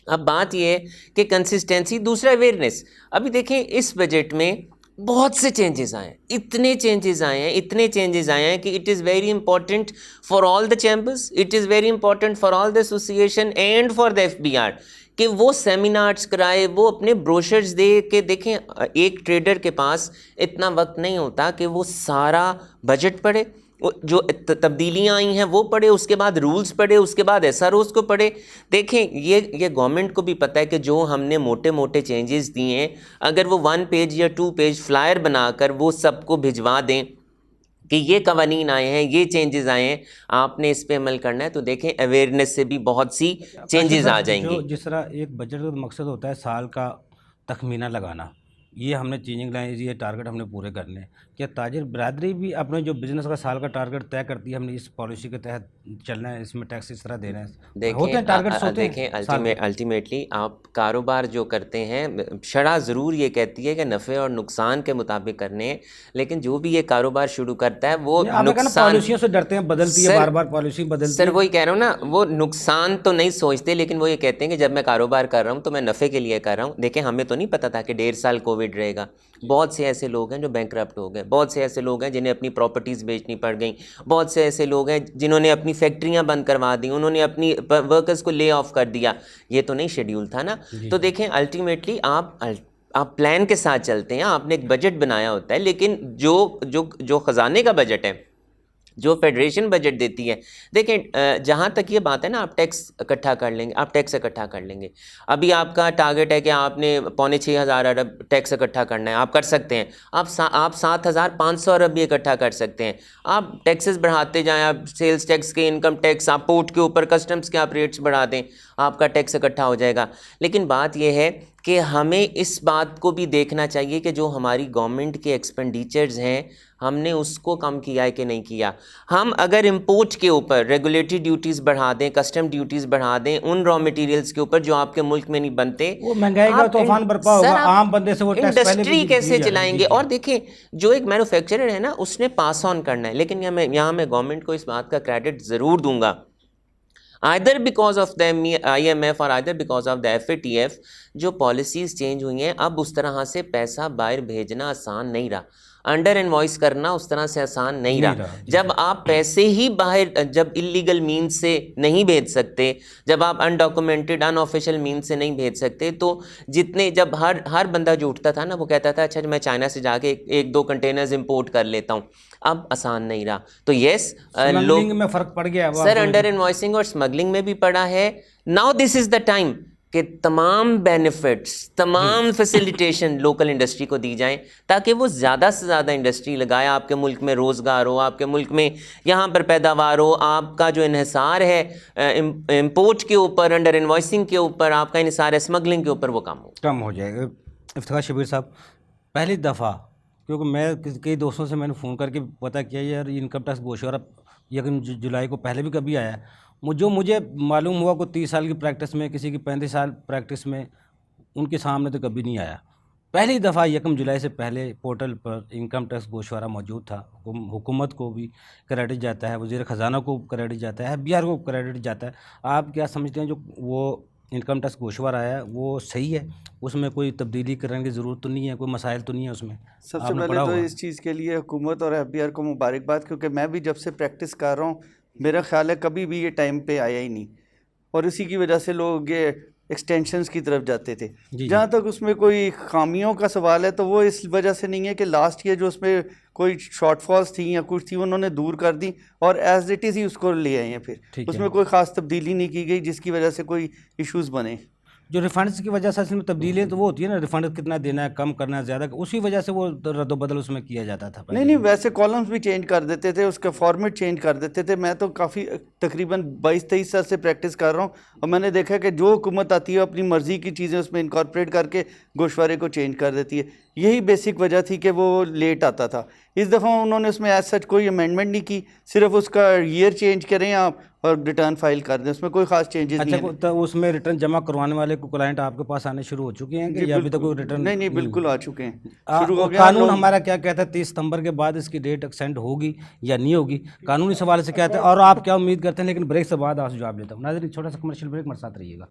अब बात यह है कि कंसिस्टेंसी, दूसरा अवेयरनेस। अभी देखें इस बजट में बहुत से चेंजेस आए हैं, इतने चेंजेस आए हैं, इतने चेंजेस आए हैं कि it is very important for all the chambers, it is very important for all the association and for the FBR कि वो सेमिनार्स कराए, वो अपने ब्रोशर्स दे के देखें। एक ट्रेडर के पास इतना वक्त नहीं होता कि वो सारा बजट पढ़े, जो तब्दीलियां आई हैं वो पढ़े, उसके बाद रूल्स पढ़े, उसके बाद SROs को पढ़े। देखें ये गवर्नमेंट को भी पता है कि जो हमने मोटे मोटे चेंजेस दिए हैं, अगर वो 1 पेज या 2 पेज फ्लायर बनाकर वो सबको भिजवा दें कि ये कवानीन आए हैं, ये चेंजेस आए हैं, आपने इस पे अमल करना है, तो देखें अवेयरनेस से भी बहुत सी चेंजेस आ जाएंगी। जिस तरह एक बजट का मकसद होता है साल का तखमीना लगाना, ये हमने चेंजिंग लाइन, ये टारगेट हमने पूरे करने हैं। क्या ताजिर बरादरी भी अपने जो बिजनेस का साल का टारगेट तय करती है, हमने इस पॉलिसी के तहत चलना है, इसमें टैक्स इस तरह देना है, होते हैं टारगेट्स होते हैं। देखें अल्टीमेटली आप कारोबार जो करते हैं, शरह ज़रूर ये कहती है कि नफ़े और नुकसान के मुताबिक करने हैं, लेकिन जो भी ये कारोबार शुरू करता है वो नुकसान, पॉलिसियों से डरते हैं, बदलती है, बार बार पॉलिसी बदलती है। सर वही कह रहा हूँ ना, वो नुकसान तो नहीं सोचते, लेकिन वो ये कहते हैं कि जब मैं कारोबार कर रहा हूँ तो मैं नफ़े के लिए कर रहा हूँ। देखें हमें तो नहीं पता था कि 1.5 साल कोविड रहेगा, बहुत से ऐसे लोग हैं जो बैंकरप्ट हो गए, बहुत से ऐसे लोग हैं जिन्हें अपनी प्रॉपर्टीज़ बेचनी पड़ गई, बहुत से ऐसे लोग हैं जिन्होंने अपनी फैक्ट्रियां बंद करवा दी, उन्होंने अपनी वर्कर्स को ले ऑफ कर दिया। ये तो नहीं शेड्यूल था ना। तो देखें अल्टीमेटली आप प्लान के साथ चलते हैं, आपने एक बजट बनाया होता है, लेकिन जो ख़जाने का बजट है, जो फेडरेशन बजट देती है, देखें जहाँ तक ये बात है ना, आप टैक्स इकट्ठा कर लेंगे, आप टैक्स इकट्ठा कर लेंगे। अभी आपका टारगेट है कि आपने 5,500 अरब टैक्स इकट्ठा करना है, आप कर सकते हैं। आप 7,500 अरब भी इकट्ठा कर सकते हैं। आप टैक्सेस बढ़ाते जाएं, आप सेल्स टैक्स के, इनकम टैक्स, आप पोर्ट के ऊपर कस्टम्स के आप रेट्स बढ़ा दें, आपका टैक्स इकट्ठा हो जाएगा। लेकिन बात यह है कि हमें इस बात को भी देखना चाहिए कि जो हमारी गवर्नमेंट के एक्सपेंडिचर्स हैं, हमने उसको कम किया है कि नहीं किया। हम अगर इंपोर्ट के ऊपर रेगुलेटरी ड्यूटीज़ बढ़ा दें, कस्टम ड्यूटीज़ बढ़ा दें उन रॉ मटेरियल्स के ऊपर जो आपके मुल्क में नहीं बनते, वो महंगाई का तूफान बरपा होगा, आम बंदे से वो टैक्स इंडस्ट्री कैसे चलाएंगे। और देखें जो एक मैन्युफैक्चरर है ना, उसने पास ऑन करना है। लेकिन यहाँ मैं गवर्नमेंट को इस बात का क्रेडिट ज़रूर दूंगा, either because of the IMF और either because of the FATF, जो पॉलिसीज़ चेंज हुई हैं, अब उस तरह से पैसा बाहर भेजना आसान नहीं रहा, अंडर इनवॉइस करना उस तरह से आसान नहीं रहा। जब आप पैसे ही बाहर, जब इलीगल मीन्स से नहीं भेज सकते, जब आप अनडॉक्यूमेंटेड अनऑफिशियल मीन्स से नहीं भेज सकते, तो जितने, जब हर बंदा जो उठता था ना, वो कहता था अच्छा मैं चाइना से जाके 1-2 कंटेनर्स इंपोर्ट कर लेता हूँ, अब आसान नहीं रहा। तो यस, लोग में फ़र्क पड़ गया सर, अंडर इनवॉइसिंग और स्मगलिंग में भी पड़ा है। Now this is the time कि तमाम बेनिफिट्स, तमाम फैसिलिटेशन लोकल इंडस्ट्री को दी जाएं, ताकि वो ज़्यादा से ज़्यादा इंडस्ट्री लगाए, आपके मुल्क में रोज़गार हो, आपके मुल्क में यहाँ पर पैदावार हो, आपका जो इन्हिसार है इंपोर्ट के ऊपर, अंडर इनवॉइसिंग के ऊपर, आपका इन्हिसार है स्मगलिंग के ऊपर, वो कम हो जाएगा। इफ्तिखार शबीर साहब, पहली दफ़ा, क्योंकि मैं कई दोस्तों से मैंने फ़ोन करके पता किया यार इनकम टैक्स गोशवारा 1 जुलाई को पहले भी कभी आया, मुझे मालूम हुआ को 30 साल की प्रैक्टिस में, किसी की 35 साल प्रैक्टिस में, उनके सामने तो कभी नहीं आया। पहली दफ़ा 1 जुलाई से पहले पोर्टल पर इनकम टैक्स गोशवारा मौजूद था। हुकूमत को भी क्रेडिट जाता है, वज़ीर ख़जाना को क्रेडिट जाता है, FBR को क्रेडिट जाता है। आप क्या समझते हैं जो वो इनकम टैक्स गोशवारा आया है वो सही है, उसमें कोई तब्दीली करने की ज़रूरत तो नहीं है, कोई मसाइल तो नहीं है उसमें? सबसे पहले तो इस चीज़ के लिए हुकूमत और FBR को मुबारकबाद, क्योंकि मैं भी जब से प्रैक्टिस कर रहा हूँ, मेरा ख्याल है कभी भी ये टाइम पे आया ही नहीं, और इसी की वजह से लोग ये एक्सटेंशंस की तरफ जाते थे। जहाँ तक उसमें कोई खामियों का सवाल है, तो वो इस वजह से नहीं है कि लास्ट ईयर जो उसमें कोई शॉर्टफॉल्स थी या कुछ थी, उन्होंने दूर कर दी और एज इट इज़ ही उसको ले आए हैं। फिर उसमें कोई ख़ास तब्दीली नहीं की गई जिसकी वजह से कोई इश्यूज़ बने। जो रिफंड्स की वजह से इसमें तब्दीली तो वो होती है ना, रिफंड कितना देना है, कम करना है, ज़्यादा, उसी वजह से वो रद्दोबदल उसमें किया जाता था। नहीं, वैसे कॉलम्स भी चेंज कर देते थे, उसका फॉर्मेट चेंज कर देते थे। मैं तो काफ़ी तकरीबन 22-23 साल से प्रैक्टिस कर रहा हूँ, और मैंने देखा कि जो हुकूमत आती है अपनी मर्ज़ी की चीज़ें उसमें इनकॉर्पोरेट करके गोशवारे को चेंज कर देती है। यही बेसिक वजह थी कि वो लेट आता था। इस दफ़ा उन्होंने उसमें एज सच कोई अमेंडमेंट नहीं की, सिर्फ उसका ईयर चेंज करें आप और रिटर्न फाइल कर दें, उसमें कोई खास चेंजेस नहीं अच्छा, है। तो उसमें रिटर्न जमा करवाने वाले को क्लाइंट आपके पास आने शुरू हो चुके हैं कि या अभी तक कोई रिटर्न नहीं बिल्कुल आ चुके हैं, शुरू शुरू हो गया। कानून हमारा क्या कहता है 30 सितंबर के बाद इसकी डेट एक्सटेंड होगी या नहीं होगी, कानूनी सवाल से कहते हैं और आप क्या उम्मीद करते हैं? लेकिन ब्रेक से बाद आपसे जवाब लेता हूँ। नाज़रीन, छोटा सा कमर्शियल ब्रेक, हमारे साथ रहिएगा।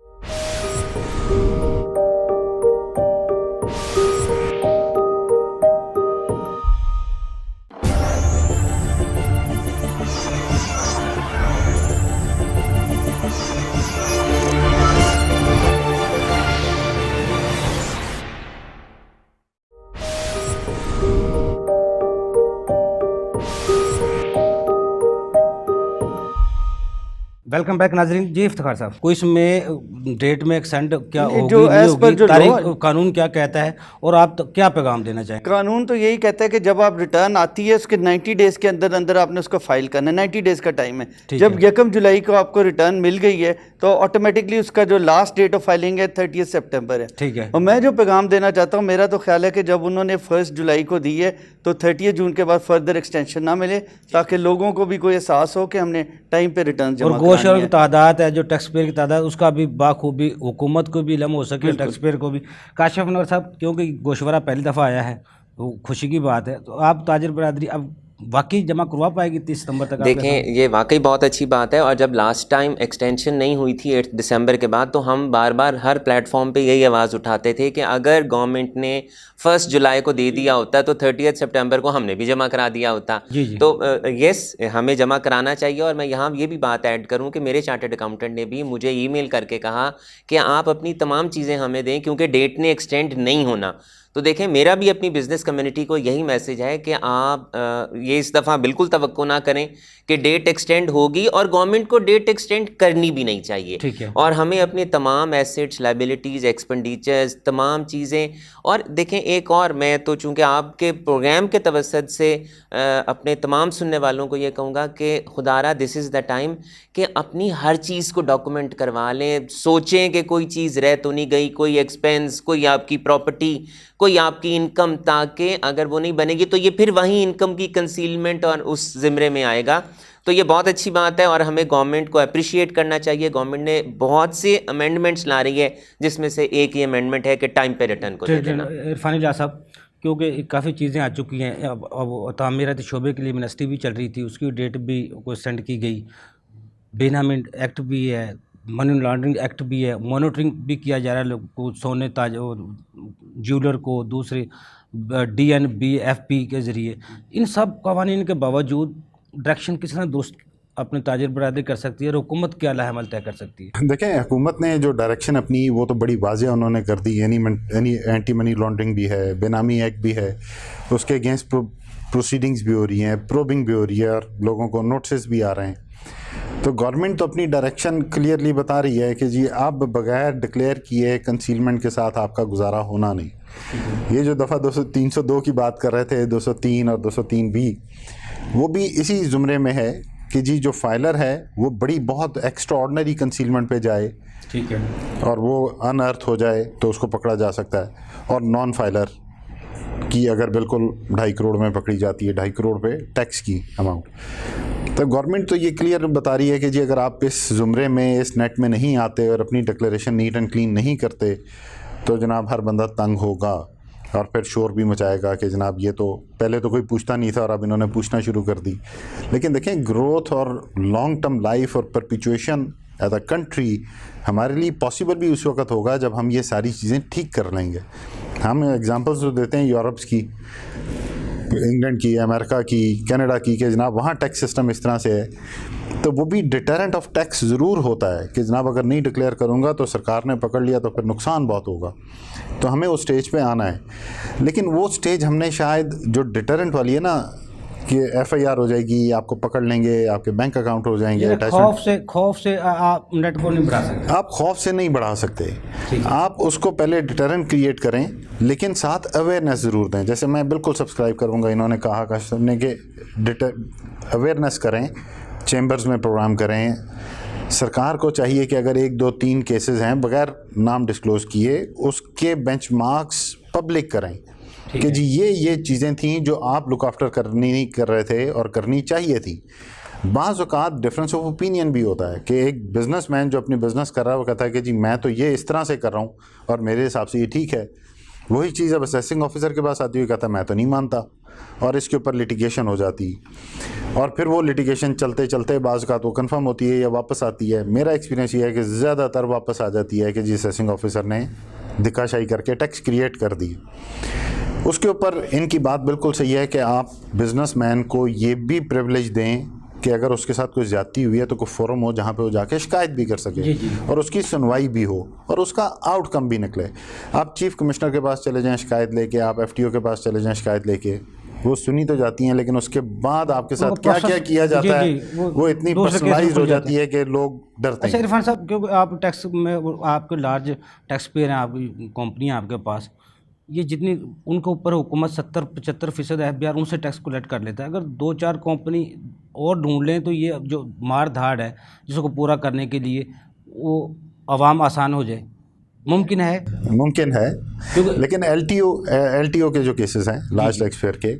वेलकम बैक नाजरीन। जी इफ्तिखार साहब, कोई इसमें डेट में एक्सटेंड क्या होगी जो नहीं as per होगी, जो तारीख law- कानून क्या कहता है और आप तो क्या पैगाम देना चाहेंगे? कानून तो यही कहता है कि जब आप रिटर्न आती है उसके 90 डेज़ के अंदर अंदर आपने उसको फाइल करना है। 90 डेज़ का टाइम है। ठीक जब है। 1 जुलाई को आपको रिटर्न मिल गई है तो ऑटोमेटिकली उसका जो लास्ट डेट ऑफ फाइलिंग है 30 सितंबर है। ठीक है। और मैं जो पैगाम देना चाहता हूँ, मेरा तो ख्याल है कि जब उन्होंने 1 जुलाई को दी है तो 30 जून के बाद फर्दर एक्सटेंशन ना मिले, ताकि लोगों को भी कोई एहसास हो कि हमने टाइम पे रिटर्न और जमा गोशवारों करानी की है। तादाद है, जो टैक्स पेयर की तादाद, उसका भी बाखूबी हुकूमत को भी इल्म हो सके, टैक्स पेयर को भी। काशिफ अनवर साहब, क्योंकि गोशवारा पहली दफ़ा आया है, वो खुशी की बात है, तो आप ताजिर बरादरी अब वाकई जमा करवा पाएगी 30 सितंबर तक? देखें, ये वाकई बहुत अच्छी बात है। और जब लास्ट टाइम एक्सटेंशन नहीं हुई थी 8 दिसंबर के बाद, तो हम बार बार हर प्लेटफॉर्म पे यही आवाज़ उठाते थे कि अगर गवर्नमेंट ने 1 जुलाई को दे दिया होता तो 30 सितंबर को हमने भी जमा करा दिया होता। जी जी। तो यस, हमें जमा कराना चाहिए। और मैं यहाँ ये भी बात ऐड करूँ कि मेरे चार्टर्ड अकाउंटेंट ने भी मुझे ईमेल करके कहा कि आप अपनी तमाम चीज़ें हमें दें, क्योंकि डेट ने एक्सटेंड नहीं होना। तो देखें, मेरा भी अपनी बिज़नेस कम्युनिटी को यही मैसेज है कि आप ये इस दफ़ा बिल्कुल तवक्को ना करें कि डेट एक्सटेंड होगी, और गवर्नमेंट को डेट एक्सटेंड करनी भी नहीं चाहिए। ठीक है। और हमें अपने तमाम एसेट्स, लाइबिलिटीज़, एक्सपेंडिचर्स, तमाम चीज़ें। और देखें, एक और मैं तो चूँकि आपके प्रोग्राम के तवस्सुत से अपने तमाम सुनने वालों को ये कहूँगा कि खुदारा दिस इज़ द टाइम कि अपनी हर चीज़ को डॉक्यूमेंट करवा लें। सोचें कि कोई चीज़ रह तो नहीं गई, कोई एक्सपेंस, कोई आपकी प्रॉपर्टी, कोई आपकी इनकम, ताकि अगर वो नहीं बनेगी तो ये फिर वहीं इनकम की कंसीलमेंट और उस ज़िम्रे में आएगा। तो ये बहुत अच्छी बात है और हमें गवर्नमेंट को अप्रिशिएट करना चाहिए। गवर्नमेंट ने बहुत से अमेंडमेंट्स ला रही है, जिसमें से एक ही अमेंडमेंट है कि टाइम पे रिटर्न को दे देना। इरफान इलाही साहब, क्योंकि काफ़ी चीज़ें आ चुकी हैं, अब तामीराती शोबे के लिए मिनिस्ट्री भी चल रही थी, उसकी डेट भी को एक्सटेंड की गई, बेनामी एक्ट भी है, मनी लॉन्ड्रिंग एक्ट भी है, मॉनिटरिंग भी किया जा रहा है लोग को, सोने ताज और ज्वेलर को, दूसरे DNBFP के ज़रिए। इन सब कवानीन के बावजूद डायरेक्शन किस तरह दोस्त अपने ताजिर बरादरी कर सकती है और हुकूमत क्या लाहमल तय कर सकती है? देखें, हुकूमत ने जो डायरेक्शन अपनी वो तो बड़ी वाज़ेह उन्होंने कर दी। यानी एंटी मनी लॉन्ड्रिंग भी है, बेनामी एक्ट भी है, उसके अगेंस्ट प्रोसीडिंग्स भी हो रही हैं, प्रोबिंग भी हो रही है और लोगों को नोटिस भी आ रहे हैं। तो गवर्नमेंट तो अपनी डायरेक्शन क्लियरली बता रही है कि जी अब बगैर डिक्लेयर किए कंसीलमेंट के साथ आपका गुजारा होना नहीं। ये जो दफ़ा 302 की बात कर रहे थे, 203 और 203 भी, वो भी इसी ज़ुमरे में है कि जी जो फाइलर है वो बड़ी बहुत एक्स्ट्रा ऑर्डनरी कंसीलमेंट पे जाए, ठीक है, और वो अनअर्थ हो जाए तो उसको पकड़ा जा सकता है। और नॉन फाइलर की अगर बिल्कुल 2.5 करोड़ में पकड़ी जाती है, 2.5 करोड़ पे टैक्स की अमाउंट, तो गवर्नमेंट तो ये क्लियर बता रही है कि जी अगर आप इस ज़ुमरे में, इस नेट में नहीं आते और अपनी डिक्लेरेशन नीट एंड क्लीन नहीं करते तो जनाब हर बंदा तंग होगा और फिर शोर भी मचाएगा कि जनाब ये तो पहले तो कोई पूछता नहीं था और अब इन्होंने पूछना शुरू कर दी। लेकिन देखें, ग्रोथ और लॉन्ग टर्म लाइफ और परपिचुएशन एज अ कंट्री हमारे लिए पॉसिबल भी उस वक्त होगा जब हम ये सारी चीज़ें ठीक कर लेंगे। हम एग्जांपल्स जो देते हैं यूरोप्स की, इंग्लैंड की, अमेरिका की, कनाडा की, कि जनाब वहाँ टैक्स सिस्टम इस तरह से है, तो वो भी डिटरेंट ऑफ टैक्स ज़रूर होता है कि जनाब अगर नहीं डिक्लेयर करूँगा तो सरकार ने पकड़ लिया तो फिर नुकसान बहुत होगा। तो हमें उस स्टेज पे आना है। लेकिन वो स्टेज हमने शायद जो डिटरेंट वाली है ना, कि FIR हो जाएगी, आपको पकड़ लेंगे, आपके बैंक अकाउंट हो जाएंगे, खौफ से आप नेट को नहीं बढ़ा सकते। आप खौफ से नहीं बढ़ा सकते, आप उसको पहले डिटरेंट क्रिएट करें, लेकिन साथ अवेयरनेस ज़रूर दें। जैसे मैं बिल्कुल सब्सक्राइब करूँगा, इन्होंने कहा काशिफ ने कि अवेयरनेस करें, चैम्बर्स में प्रोग्राम करें। सरकार को चाहिए कि अगर 1, 2, 3 केसेस हैं बगैर नाम डिस्क्लोज़ किए, उसके बेंचमार्क्स पब्लिक करें कि जी ये चीज़ें थी जो आप लुक आफ्टर करनी नहीं कर रहे थे और करनी चाहिए थी। बाज़ औक़ात डिफरेंस ऑफ ओपिनियन भी होता है कि एक बिजनेसमैन जो अपनी बिज़नेस कर रहा है वो कहता है कि जी मैं तो ये इस तरह से कर रहा हूँ और मेरे हिसाब से ये ठीक है। वही चीज़ अब असेसिंग ऑफिसर के पास आती हुई कहता है मैं तो नहीं मानता, और इसके ऊपर लिटिगेशन हो जाती, और फिर वो लिटिगेशन चलते चलते बाज़ औक़ात वो कन्फर्म होती है या वापस आती है। मेरा एक्सपीरियंस ये है कि ज़्यादातर वापस आ जाती है कि जी असेसिंग ऑफिसर ने दिक्काशाही करके टैक्स क्रिएट कर दी। उसके ऊपर इनकी बात बिल्कुल सही है कि आप बिजनेसमैन को ये भी प्रिविलेज दें कि अगर उसके साथ कोई ज़्यादती हुई है तो कोई फोरम हो जहाँ पे वो जाके शिकायत भी कर सके और उसकी सुनवाई भी हो और उसका आउटकम भी निकले। आप चीफ कमिश्नर के पास चले जाएं शिकायत लेके, आप FTO के पास चले जाएं शिकायत लेके, वो सुनी तो जाती हैं लेकिन उसके बाद आपके साथ क्या क्या किया जाता है वो इतनी पर्सनलाइज्ड हो जाती है कि लोग डरते हैं। अच्छा इरफान साहब, क्योंकि आप टैक्स में आपके लार्ज टैक्स पेयर हैं, आपकी कंपनियाँ आपके पास, ये जितनी उनके ऊपर हुकूमत 70-75% FBR उनसे टैक्स कलेक्ट कर लेता है। अगर 2-4 कंपनी और ढूंढ लें तो ये जो मार धाड़ है जिसको पूरा करने के लिए वो आवाम आसान हो जाए, मुमकिन है लेकिन LTO के जो केसेस हैं लार्ज टैक्स पेयर के,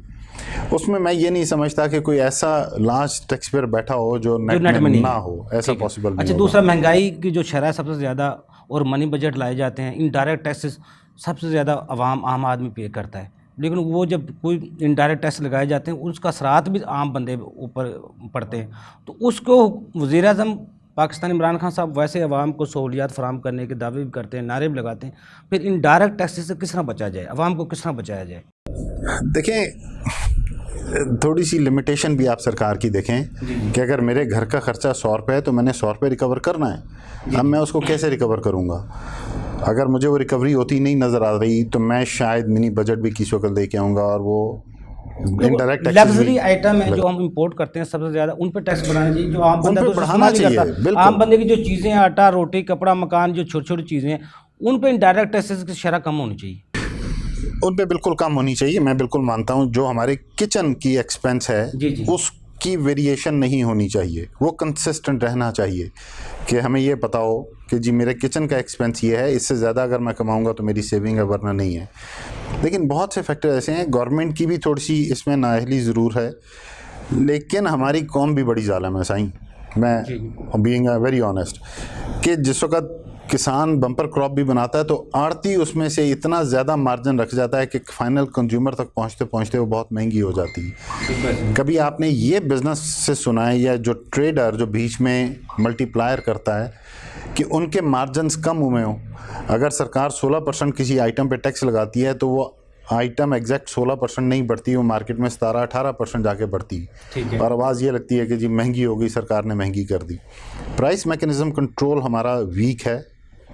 उसमें मैं ये नहीं समझता कि कोई ऐसा लार्ज टैक्स पेयर बैठा हो जो नेट में ना हो, ऐसा पॉसिबल नहीं। अच्छा, दूसरा महंगाई की जो शरह सबसे ज़्यादा और मनी बजट लाए जाते हैं, इनडायरेक्ट टैक्सेस सबसे ज़्यादा आम आदमी पे करता है, लेकिन वो जब कोई इनडायरेक्ट टैक्स लगाए जाते हैं उसका असरात भी आम बंदे ऊपर पड़ते हैं, तो उसको वज़ीर-ए-आज़म पाकिस्तान इमरान खान साहब वैसे अवाम को सहूलियात फराहम करने के दावे भी करते हैं, नारे भी लगाते हैं, फिर इनडायरेक्ट टैक्सेस से किस तरह बचा जाए, अवाम को किस तरह बचाया जाए? देखें, थोड़ी सी लिमिटेशन भी आप सरकार की देखें कि अगर मेरे घर का खर्चा 100 रुपये है तो मैंने 100 रुपये रिकवर करना है। अब मैं उसको कैसे रिकवर करूँगा? अगर मुझे वो रिकवरी होती नहीं नज़र आ रही तो मैं शायद मिनी बजट भी किसी वक्त लेके आऊँगा और वो इनडायरेक्ट लग्जरी आइटम है जो हम इंपोर्ट करते हैं सबसे ज़्यादा, उन पर टैक्स बढ़ाना चाहिए। जो आम बंदा तो बढ़ाना चाहिए, आम बंदे की जो चीज़ें, आटा रोटी कपड़ा मकान, जो छोटी छोटी चीज़ें हैं उन पर इनडायरेक्ट टैक्सेस की शरह कम होनी चाहिए। उन पे बिल्कुल कम होनी चाहिए, मैं बिल्कुल मानता हूँ। जो हमारे किचन की एक्सपेंस है उसकी वेरिएशन नहीं होनी चाहिए, वो कंसिस्टेंट रहना चाहिए कि हमें ये पता हो कि जी मेरे किचन का एक्सपेंस ये है, इससे ज़्यादा अगर मैं कमाऊँगा तो मेरी सेविंग है वरना नहीं है। लेकिन बहुत से फैक्टर ऐसे हैं, गवर्नमेंट की भी थोड़ी सी इसमें नाअहली ज़रूर है, लेकिन हमारी कौम भी बड़ी ज़ालिम है साईं, मैं बीइंग वेरी ऑनेस्ट, कि जिस वक्त किसान बम्पर क्रॉप भी बनाता है तो आड़ती उसमें से इतना ज़्यादा मार्जिन रख जाता है कि फाइनल कंज्यूमर तक पहुंचते पहुंचते वो बहुत महंगी हो जाती है। कभी आपने ये बिज़नेस से सुना है या जो ट्रेडर जो बीच में मल्टीप्लायर करता है कि उनके मार्जिन्स कम हुए हों? अगर सरकार 16% किसी आइटम पे टैक्स लगाती है तो वो आइटम एग्जैक्ट 16% नहीं बढ़ती, वो मार्केट में 17-18% जाके बढ़ती है और आवाज़ ये लगती है कि जी महंगी हो गई, सरकार ने महंगी कर दी। प्राइस मैकेनिज्म कंट्रोल हमारा वीक है,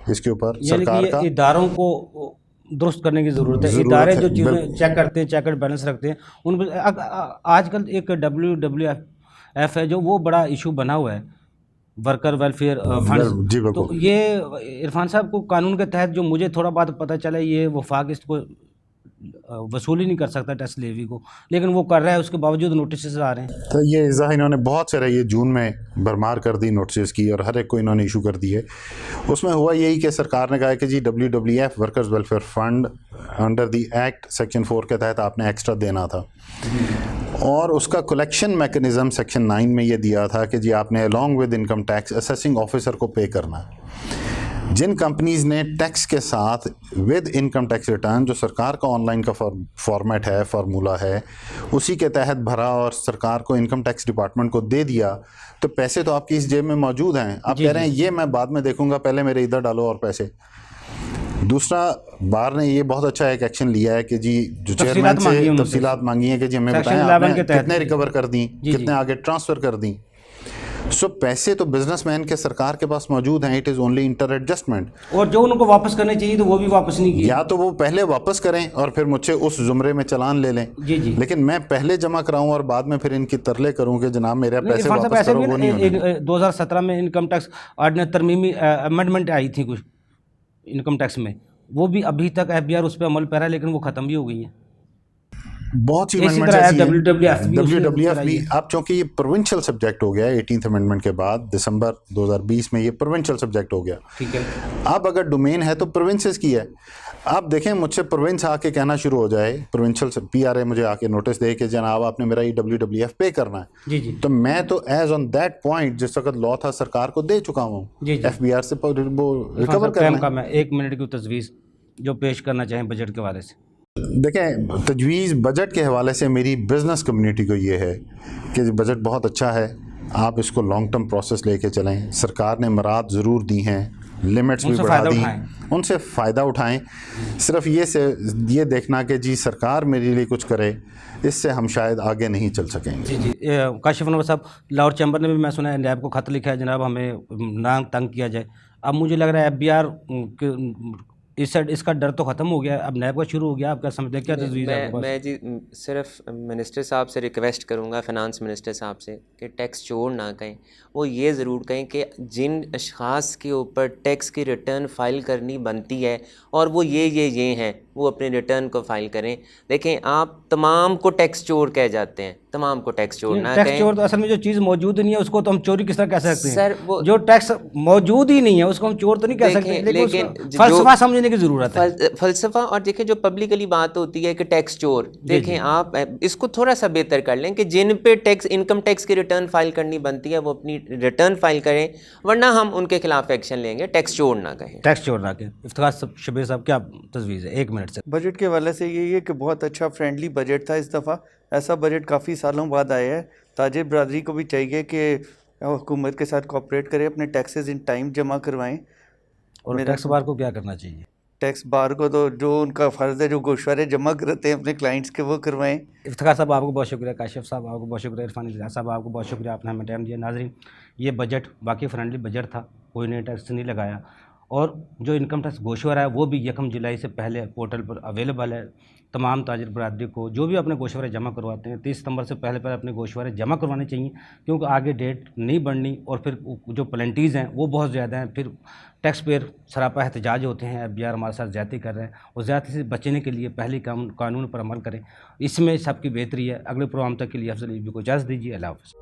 इसके ऊपर सरकार का इदारों को दुरुस्त करने की ज़रूरत है। इदारे जो चीज़ें चेक करते हैं, चेक एंड बैलेंस रखते हैं, उन पर आजकल एक WWF है जो वो बड़ा इशू बना हुआ है, वर्कर वेलफेयर फंड। तो ये इरफान साहब को कानून के तहत जो मुझे थोड़ा बहुत पता चला, ये वफाक इसको वसूल ही नहीं कर सकता टैक्स लेवी को, लेकिन वो कर रहा है, उसके बावजूद नोटिस आ रहे हैं। तो ये इज़ा इन्होंने बहुत सारे ये जून में भरमार कर दी नोटिस की और हर एक को इन्होंने इशू कर दी है। उसमें हुआ यही कि सरकार ने कहा है कि जी WWF workers welfare fund under the act section 4 के तहत आपने एक्स्ट्रा देना था और उसका कलेक्शन मैकेनिज़्म सेक्शन 9 में ये दिया था कि जी आपने along with income tax assessing officer को पे करना है। जिन कंपनीज़ ने टैक्स के साथ विद इनकम टैक्स रिटर्न, जो सरकार का ऑनलाइन का फॉर्मेट है, फार्मूला है, उसी के तहत भरा और सरकार को इनकम टैक्स डिपार्टमेंट को दे दिया, तो पैसे तो आपकी इस जेब में मौजूद हैं। आप कह रहे हैं ये मैं बाद में देखूंगा, पहले मेरे इधर डालो और पैसे। दूसरा, बार ने ये बहुत अच्छा एक एक्शन लिया है कि जी जो चेयरमैन से तफसीलात मांगी है कि जी हमें बताएं आपने कितने रिकवर कर दी, कितने आगे ट्रांसफ़र कर दी। सो पैसे तो बिजनेसमैन के सरकार के पास मौजूद हैं, it is only inter adjustment. और जो उनको वापस करने चाहिए तो वो भी वापस नहीं किए, या तो वो पहले वापस करें और फिर मुझसे उस जुमरे में चालान ले लें। लेकिन मैं पहले जमा कराऊं और बाद में फिर इनकी तरले करूं कि जनाब मेरे पैसे वापस करो, वो नहीं होना। 2017 में इनकम टैक्स ऑर्डिनेंस तरमीमी अमेंडमेंट आई थी कुछ इनकम टैक्स में, वो भी अभी तक FBR उस पर अमल पैरा है, लेकिन वो ख़त्म भी हो गई है। बहुत सी इसी अमेंडमेंट्स तरह ऐसी हैं WWF भी उसी WWF तरह भी ही है। अब चूंकि ये प्रोविंशियल सब्जेक्ट हो गया है 18th अमेंडमेंट के बाद दिसंबर 2020 में ये प्रोविंशियल सब्जेक्ट हो गया। ठीक है। अब अगर डोमेन है तो प्रोविंसेस की है। अब देखें मुझसे प्रोविंस आके कहना शुरू हो जाए, प्रोविंशियल PRA मुझे आके नोटिस दे कि जनाब आपने मेरा ये WWF पे करना है, जी जी तो मैं तो एज ऑन दैट पॉइंट जिस वक्त लॉ था सरकार को दे चुका हूँ जी जी। FBR से वो रिकवर क्लेम करना का है। मैं 1 मिनट की तजवीज़ जो पेश करना चाहें बजट के हवाले से। देखें तजवीज़ बजट के हवाले से मेरी बिज़नेस कम्युनिटी को ये है कि बजट बहुत अच्छा है, आप इसको लॉन्ग टर्म प्रोसेस लेके चलें। सरकार ने मराद ज़रूर दी हैं, लिमिट्स भी उनसे बढ़ा फ़ायदा दी, उठाएं। उनसे फ़ायदा उठाएं। सिर्फ ये देखना कि जी सरकार मेरे लिए कुछ करे, इससे हम शायद आगे नहीं चल सकेंगे। जी जी। काशिफ अनवर साहब, लाहौर चैम्बर ने भी मैं सुना है नैब को ख़त लिखा है जनाब हमें ना तंग किया जाए। अब मुझे लग रहा है FBR इसका डर तो ख़त्म हो गया है, अब नैब का शुरू हो गया। आप क्या समझते हैं, क्या तजवीज़ है आपके पास? मैं जी सिर्फ मिनिस्टर साहब से रिक्वेस्ट करूंगा, फिनांस मिनिस्टर साहब से, कि टैक्स चोर ना कहें। वो ये ज़रूर कहें कि जिन अशख़ास के ऊपर टैक्स की रिटर्न फ़ाइल करनी बनती है और वो ये हैं, वो अपने रिटर्न को फ़ाइल करें। देखें आप तमाम को टैक्स चोर कह जाते हैं, तमाम को टैक्स चोर ना टैक्स कहें। चोर तो असल में जो चीज़ मौजूद ही नहीं है उसको तो हम चोरी किस तरह कह सकते हैं? सर, वो जो टैक्स मौजूद ही नहीं है उसको हम चोर तो नहीं कह सकते, देखें, लेकिन लेकिन उसका फलसफा समझने की ज़रूरत है। फ़लसफ़ा और देखिए जो पब्लिकली बात होती है कि टैक्स चोर, देखें आप इसको थोड़ा सा बेहतर कर लें कि जिन पे टैक्स इनकम टैक्स की रिटर्न फाइल करनी बनती है वो अपनी रिटर्न फाइल करें, वरना हम उनके खिलाफ एक्शन लेंगे। टैक्स चोर ना कहें। टैक्स चोर ना के। इफ्तिखार शबीर साहब, क्या तजवीज़ है 1 मिनट से? बजट के हवाले से यही है कि बहुत अच्छा फ्रेंडली बजट था इस दफ़ा। ऐसा बजट काफ़ी सालों बाद आया है। ताजिर बरदरी को भी चाहिए कि हुकूमत के साथ कोऑपरेट करें, अपने टैक्सेस इन टाइम जमा करवाएं। और टैक्स बार को क्या करना चाहिए? टैक्स बार को तो जो उनका फ़र्ज़ है, जो गोशवारे जमा करते हैं अपने क्लाइंट्स के, वो करवाएं। इफ्तिखार साहब आपको बहुत शुक्रिया, काशिफ साहब आपको बहुत शुक्रिया, इरफान इजलास साहब आपको बहुत शुक्रिया, आपने हमें टाइम दिया। नाज़रीन, ये बजट बाकी फ्रेंडली बजट था, कोई नया टैक्स नहीं लगाया। और जो इनकम टैक्स गोशवारा है वो भी 1 जुलाई से पहले पोर्टल पर अवेलेबल है। तमाम ताजिर बरादरी को जो भी अपने गोशवारे जमा करवाते हैं 30 सितंबर से पहले अपने गोशवारे जमा करवाने चाहिए, क्योंकि आगे डेट नहीं बढ़नी और फिर जो पेनल्टीज़ हैं वो बहुत ज़्यादा हैं। फिर टैक्स पेयर सरापा एहतजाज होते हैं, FBR हमारे साथ ज़्यादती कर रहे हैं, और ज़्यादती से बचने के लिए पहले कानून पर अमल करें, इसमें सबकी बेहतरी है। अगले प्रोग्राम तक के लिए अफजल ईबी को इजाज़त दीजिए। अल्लाह हाफ़िज़।